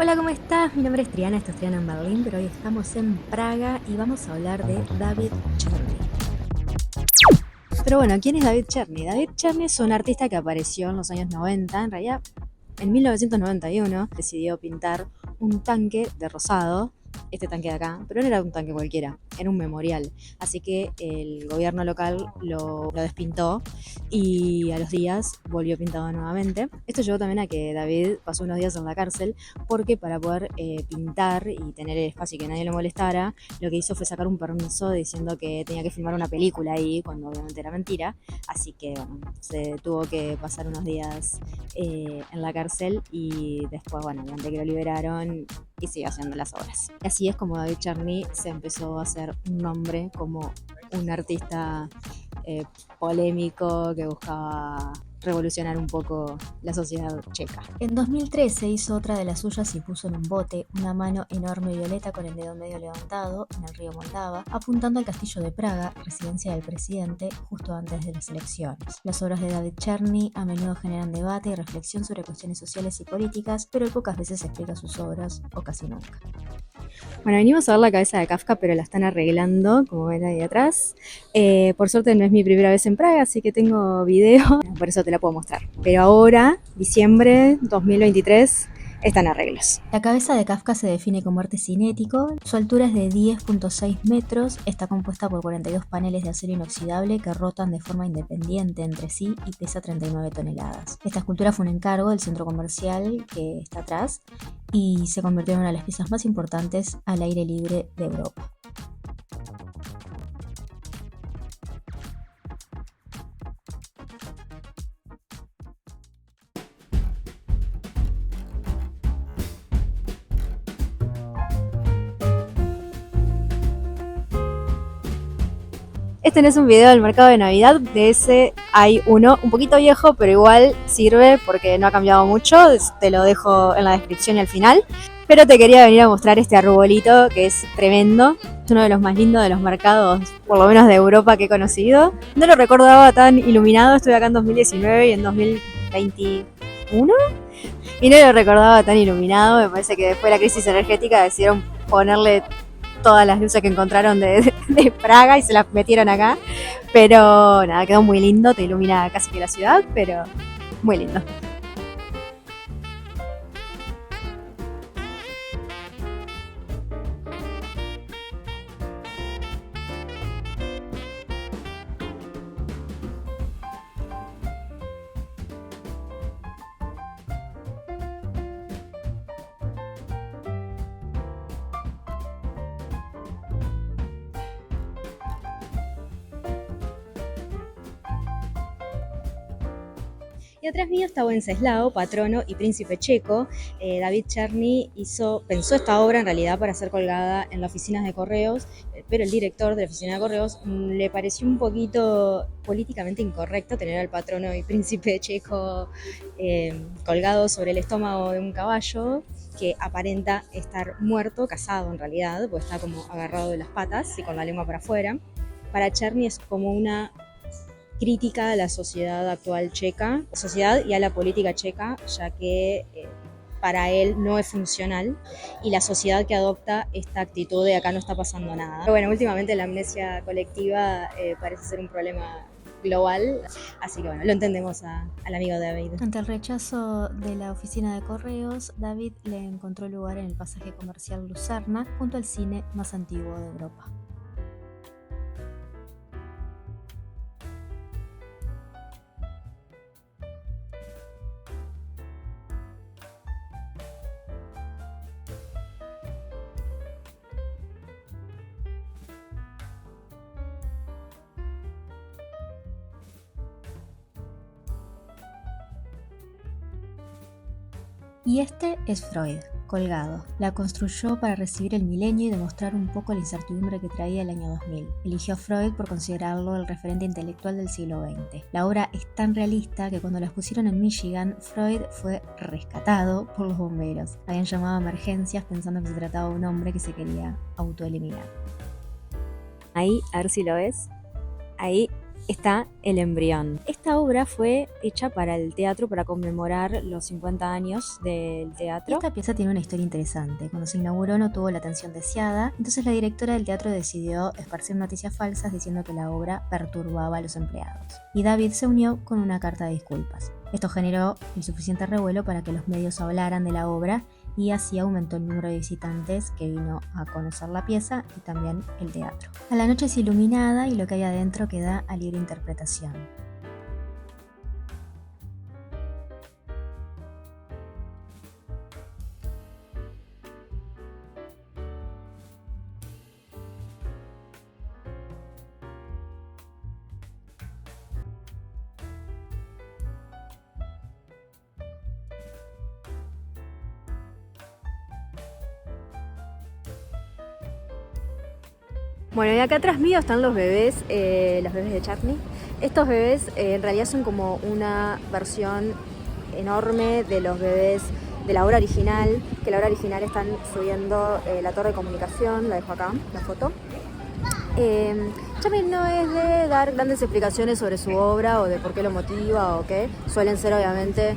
Hola, ¿cómo estás? Mi nombre es Triana, esto es Triana en Berlín, pero hoy estamos en Praga y vamos a hablar de David Czerny. Pero bueno, ¿quién es David Czerny? David Czerny es un artista que apareció en los años 90, en realidad en 1991 decidió pintar un tanque de rosado, este tanque de acá, pero no era un tanque cualquiera, era un memorial. Así que el gobierno local lo despintó y a los días volvió pintado nuevamente. Esto llevó también a que David pasó unos días en la cárcel porque para poder pintar y tener el espacio y que nadie lo molestara, lo que hizo fue sacar un permiso diciendo que tenía que filmar una película ahí, cuando obviamente era mentira. Así que bueno, se tuvo que pasar unos días en la cárcel y después, bueno, obviamente que lo liberaron y siguió haciendo las obras. Y así es como David Czerny se empezó a hacer un nombre como un artista eh, polémico que buscaba revolucionar un poco la sociedad checa. En 2013 hizo otra de las suyas y puso en un bote una mano enorme violeta con el dedo medio levantado en el río Moldava, apuntando al castillo de Praga, residencia del presidente, justo antes de las elecciones. Las obras de David Czerny a menudo generan debate y reflexión sobre cuestiones sociales y políticas, pero él pocas veces explica sus obras, o casi nunca. Bueno, venimos a ver la cabeza de Kafka, pero la están arreglando, como ven ahí atrás. Por suerte no es mi primera vez en Praga, así que tengo video, por eso te la puedo mostrar. Pero ahora, diciembre 2023, están arreglos. La cabeza de Kafka se define como arte cinético. Su altura es de 10.6 metros, está compuesta por 42 paneles de acero inoxidable que rotan de forma independiente entre sí y pesa 39 toneladas. Esta escultura fue un encargo del centro comercial que está atrás y se convirtió en una de las piezas más importantes al aire libre de Europa. Este no es un video del mercado de Navidad, de ese hay uno un poquito viejo, pero igual sirve porque no ha cambiado mucho, te lo dejo en la descripción y al final. Pero te quería venir a mostrar este arbolito que es tremendo, es uno de los más lindos de los mercados, por lo menos de Europa que he conocido. No lo recordaba tan iluminado, estuve acá en 2019 y en 2021 y no lo recordaba tan iluminado. Me parece que después de la crisis energética decidieron ponerle todas las luces que encontraron de Praga y se las metieron acá. Pero nada, quedó muy lindo, te ilumina casi que la ciudad, pero muy lindo. Y atrás mío está Wenceslao, patrono y príncipe checo. David Czerny pensó esta obra en realidad para ser colgada en las oficinas de correos, pero el director de la oficina de correos le pareció un poquito políticamente incorrecto tener al patrono y príncipe checo colgado sobre el estómago de un caballo que aparenta estar muerto, cazado en realidad, porque está como agarrado de las patas y con la lengua para afuera. Para Czerny es como una crítica a la sociedad actual checa, sociedad y a la política checa, ya que para él no es funcional y la sociedad que adopta esta actitud de acá no está pasando nada. Pero bueno, últimamente la amnesia colectiva parece ser un problema global, así que bueno, lo entendemos al amigo David. Ante el rechazo de la oficina de correos, David le encontró lugar en el pasaje comercial Lucerna, junto al cine más antiguo de Europa. Y este es Freud, colgado. La construyó para recibir el milenio y demostrar un poco la incertidumbre que traía el año 2000. Eligió a Freud por considerarlo el referente intelectual del siglo XX. La obra es tan realista que cuando la expusieron en Michigan, Freud fue rescatado por los bomberos. Habían llamado a emergencias pensando que se trataba de un hombre que se quería autoeliminar. Ahí, a ver si lo ves. Ahí está el embrión. Esta obra fue hecha para el teatro para conmemorar los 50 años del teatro. Esta pieza tiene una historia interesante. Cuando se inauguró no tuvo la atención deseada, entonces la directora del teatro decidió esparcir noticias falsas diciendo que la obra perturbaba a los empleados. Y David se unió con una carta de disculpas. Esto generó el suficiente revuelo para que los medios hablaran de la obra y así aumentó el número de visitantes que vino a conocer la pieza y también el teatro. A la noche es iluminada y lo que hay adentro queda a libre interpretación. Bueno, y acá atrás mío están los bebés de Charney. Estos bebés en realidad son como una versión enorme de los bebés de la obra original, que la obra original están subiendo la torre de comunicación, la dejo acá, la foto. Charney no es de dar grandes explicaciones sobre su obra o de por qué lo motiva o qué, suelen ser obviamente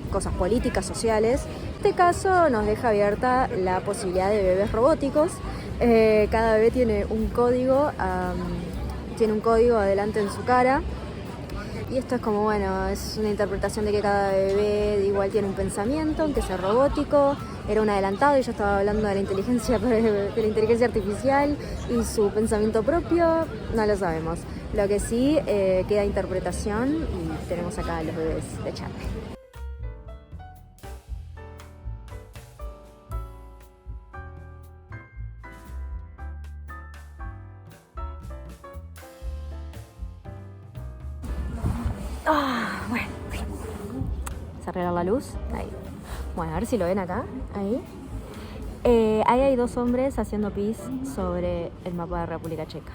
cosas políticas, sociales. En este caso nos deja abierta la posibilidad de bebés robóticos. Cada bebé tiene un código adelante en su cara. Y esto es como, bueno, es una interpretación de que cada bebé igual tiene un pensamiento, aunque sea robótico. Era un adelantado y yo estaba hablando de la inteligencia artificial y su pensamiento propio, no lo sabemos. Lo que sí queda interpretación y tenemos acá a los bebés de Charlie. Bueno, se arregla la luz, ahí. Bueno, a ver si lo ven acá, ahí. Ahí hay dos hombres haciendo pis sobre el mapa de República Checa.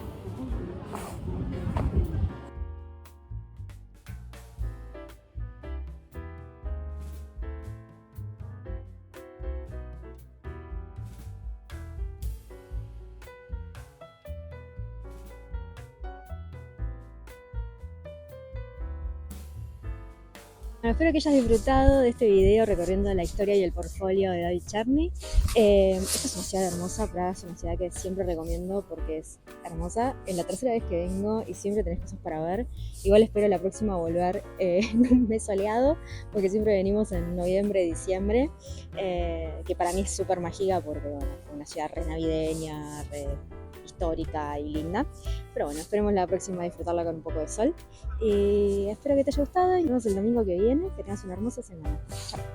Bueno, espero que hayas disfrutado de este video recorriendo la historia y el portfolio de David Charney. Esta es una ciudad hermosa, Praga es una ciudad que siempre recomiendo porque es hermosa. Es la tercera vez que vengo y siempre tenés cosas para ver. Igual espero la próxima volver en un mes soleado, porque siempre venimos en noviembre, diciembre, que para mí es súper mágica porque bueno, es una ciudad re navideña, re histórica y linda. Pero bueno, esperemos la próxima disfrutarla con un poco de sol. Y espero que te haya gustado y nos vemos el domingo que viene. Que tengas una hermosa semana. Chao.